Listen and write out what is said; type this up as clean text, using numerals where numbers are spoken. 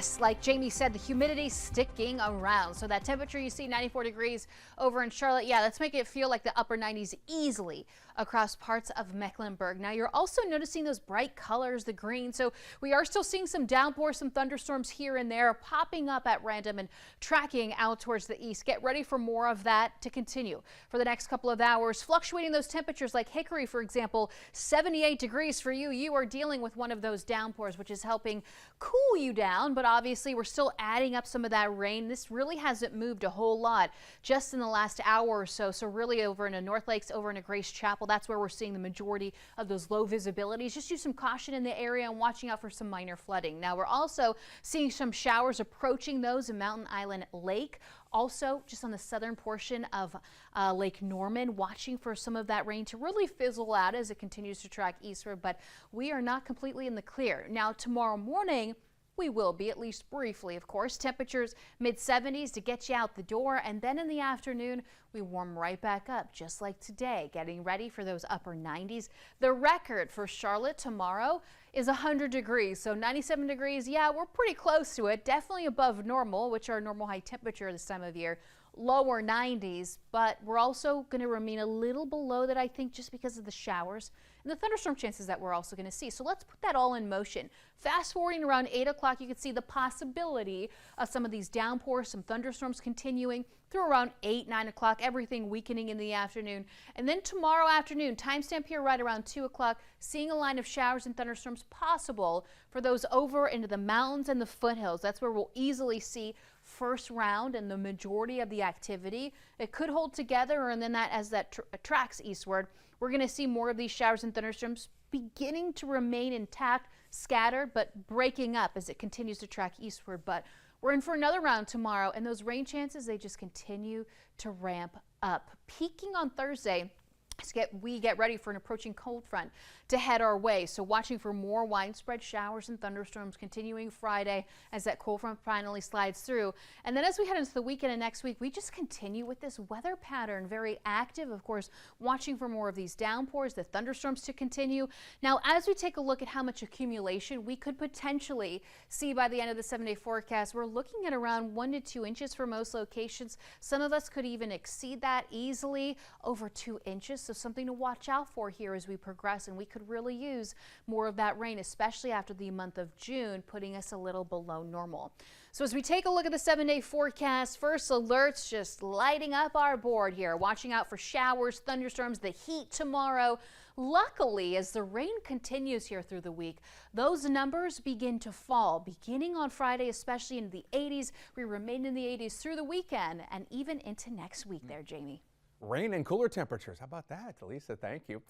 Yes, like Jamie said, the humidity sticking around. So that temperature you see 94 degrees over in Charlotte, yeah, let's make it feel like the upper 90s easily across parts of Mecklenburg. Now you're also noticing those bright colors, the green. So we are still seeing some downpours, some thunderstorms here and there popping up at random and tracking out towards the east. Get ready for more of that to continue for the next couple of hours. Fluctuating those temperatures like Hickory, for example, 78 degrees for you. You are dealing with one of those downpours, which is helping cool you down. But obviously we're still adding up some of that rain. This really hasn't moved a whole lot just in the last hour or so. So really over into North Lakes, over into Grace Chapel, that's where we're seeing the majority of those low visibilities. Just use some caution in the area and watching out for some minor flooding. Now we're also seeing some showers approaching those in Mountain Island Lake. Also, just on the southern portion of Lake Norman, watching for some of that rain to really fizzle out as it continues to track eastward, but we are not completely in the clear. Now, tomorrow morning, we will be, at least briefly, of course. Temperatures mid-70s to get you out the door, and then in the afternoon, we warm right back up, just like today, getting ready for those upper 90s. The record for Charlotte tomorrow is 100 degrees, so 97 degrees, yeah, we're pretty close to it. Definitely above normal, which are normal high temperature this time of year. Lower 90s, but we're also going to remain a little below that, I think, just because of the showers and the thunderstorm chances that we're also going to see. So let's put that all in motion. Fast forwarding around 8 o'clock, you can see the possibility of some of these downpours, some thunderstorms continuing through around 8, 9 o'clock, everything weakening in the afternoon. And then tomorrow afternoon, timestamp here right around 2 o'clock, seeing a line of showers and thunderstorms possible for those over into the mountains and the foothills. That's where we'll easily see first round and the majority of the activity. It could hold together, and then that as that tracks eastward, we're going to see more of these showers and thunderstorms beginning to remain intact, scattered, but breaking up as it continues to track eastward. But we're in for another round tomorrow, and those rain chances, they just continue to ramp up. Peaking on Thursday, we get ready for an approaching cold front to head our way. So watching for more widespread showers and thunderstorms continuing Friday as that cold front finally slides through. And then as we head into the weekend and next week, we just continue with this weather pattern, very active, of course, watching for more of these downpours, the thunderstorms to continue. Now, as we take a look at how much accumulation we could potentially see by the end of the 7-day forecast, we're looking at around 1 to 2 inches for most locations. Some of us could even exceed that easily, over 2 inches. So something to watch out for here as we progress, and we could really use more of that rain, especially after the month of June, putting us a little below normal. So as we take a look at the 7-day forecast, first alerts just lighting up our board here, watching out for showers, thunderstorms, the heat tomorrow. Luckily, as the rain continues here through the week, those numbers begin to fall, beginning on Friday, especially into the 80s. We remain in the 80s through the weekend and even into next week there, Jamie. Rain and cooler temperatures. How about that, Lisa? Thank you.